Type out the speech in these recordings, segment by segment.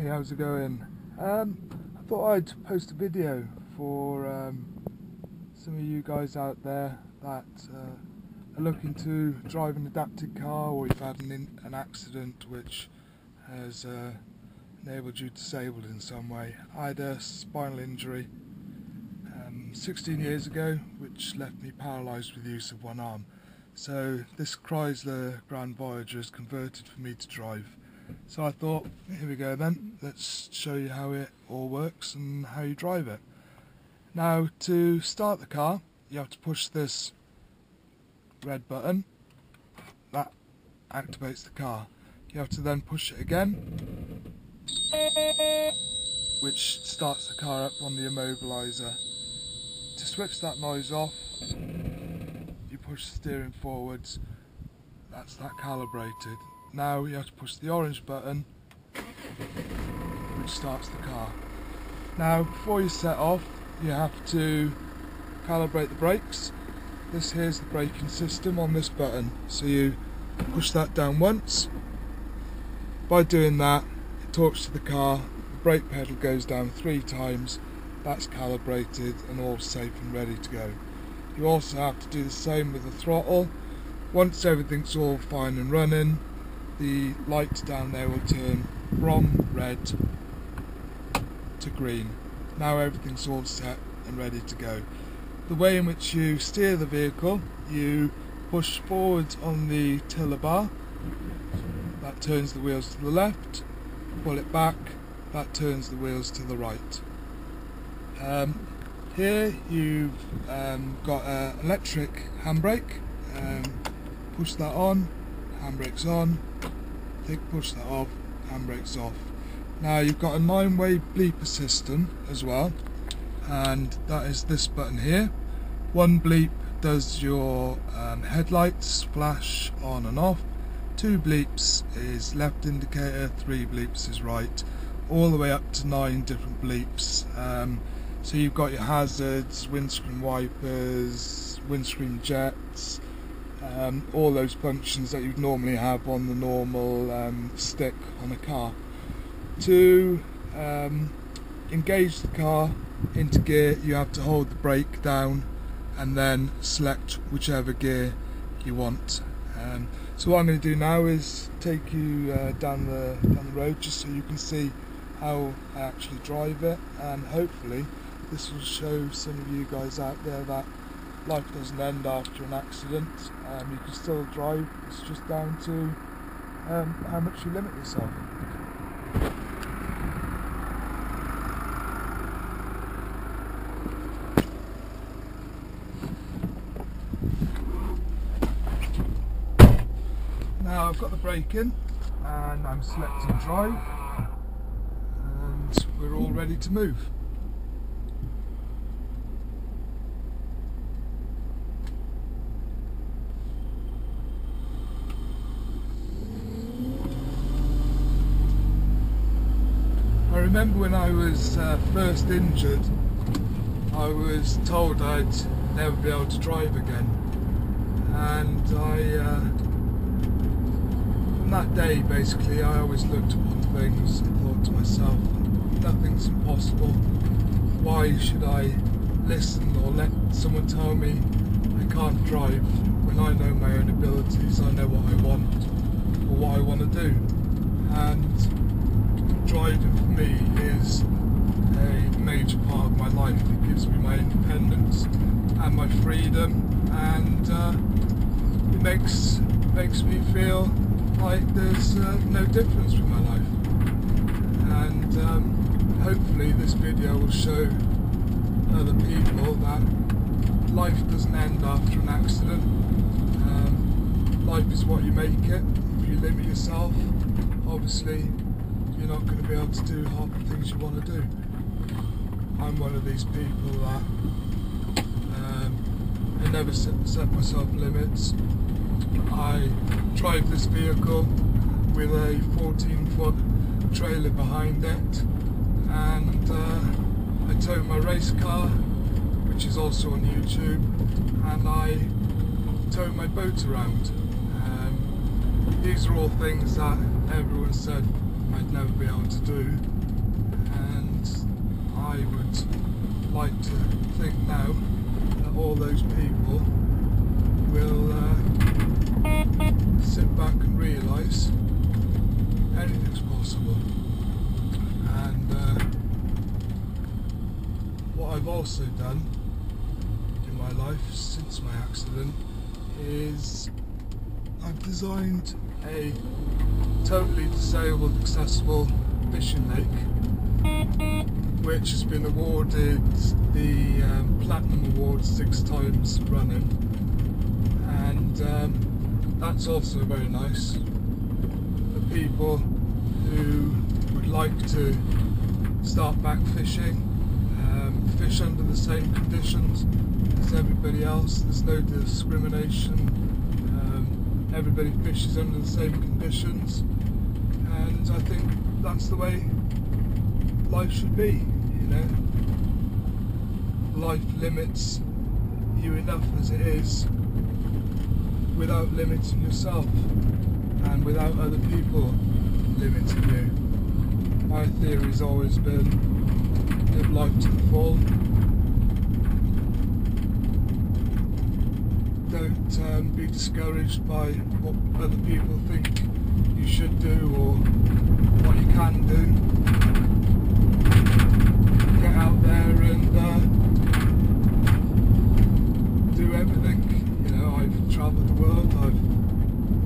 Hey, how's it going? I thought I'd post a video for some of you guys out there that are looking to drive an adapted car, or you've had an accident which has enabled you disabled in some way. I had a spinal injury 16 years ago which left me paralysed with the use of one arm. So this Chrysler Grand Voyager is converted for me to drive. So I thought, here we go then, let's show you how it all works and how you drive it. Now, to start the car, you have to push this red button. That activates the car. You have to then push it again, which starts the car up on the immobiliser. To switch that noise off, you push the steering forwards. That's that calibrated. Now you have to push the orange button, which starts the car. Now, before you set off, you have to calibrate the brakes. This here's the braking system on this button. So you push that down once. By doing that, it talks to the car. The brake pedal goes down 3 times. That's calibrated and all safe and ready to go. You also have to do the same with the throttle. Once everything's all fine and running, the lights down there will turn from red to green. Now everything's all set and ready to go. The way in which you steer the vehicle, you push forward on the tiller bar. That turns the wheels to the left. Pull it back. That turns the wheels to the right. Here you've got an electric handbrake. Push that on, handbrake's on. Push that off, handbrake's off. Now you've got a 9-way bleeper system as well, and that is this button here. 1 bleep does your headlights flash on and off. 2 bleeps is left indicator, 3 bleeps is right, all the way up to 9 different bleeps. So you've got your hazards, windscreen wipers, windscreen jets, all those functions that you'd normally have on the normal stick on a car. To engage the car into gear, you have to hold the brake down and then select whichever gear you want. So what I'm going to do now is take you down the road just so you can see how I actually drive it, and hopefully this will show some of you guys out there that life doesn't end after an accident. You can still drive. It's just down to how much you limit yourself. Now I've got the brake in and I'm selecting drive, and we're all ready to move. I remember when I was first injured, I was told I'd never be able to drive again, and from that day basically I always looked upon things and thought to myself, nothing's impossible. Why should I listen or let someone tell me I can't drive when I know my own abilities, I know what I want or what I want to do? And driving for me is a major part of my life. It gives me my independence and my freedom, and it makes me feel like there's no difference with my life. And hopefully this video will show other people that life doesn't end after an accident. Life is what you make it. If you limit yourself, obviously you're not going to be able to do half the things you want to do. I'm one of these people that I never set myself limits. I drive this vehicle with a 14-foot trailer behind it, and I tow my race car, which is also on YouTube, and I tow my boat around. These are all things that everyone said I'd never be able to do, and I would like to think now that all those people will sit back and realise anything's possible. And what I've also done in my life since my accident is I've designed a totally disabled accessible fishing lake, which has been awarded the Platinum Award 6 times running, and that's also very nice for people who would like to start back fishing, fish under the same conditions as everybody else. There's no discrimination. Everybody fishes under the same conditions, and I think that's the way life should be, you know. Life limits you enough as it is without limiting yourself and without other people limiting you. My theory's always been live life to the full. Don't be discouraged by what other people think you should do or what you can do. Get out there and do everything. You know, I've travelled the world, I've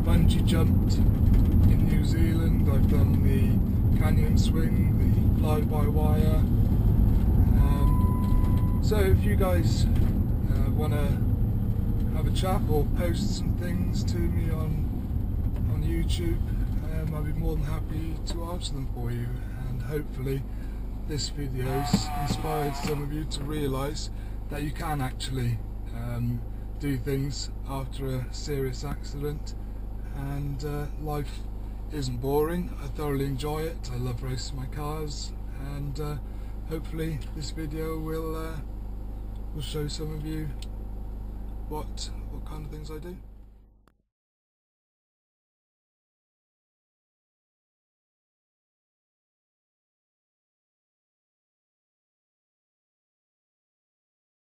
bungee jumped in New Zealand, I've done the canyon swing, the fly-by-wire. So if you guys want to have a chat or post some things to me on YouTube, I'll be more than happy to answer them for you, and hopefully this video's inspired some of you to realise that you can actually do things after a serious accident, and life isn't boring. I thoroughly enjoy it. I love racing my cars, and hopefully this video will show some of you what kind of things I do.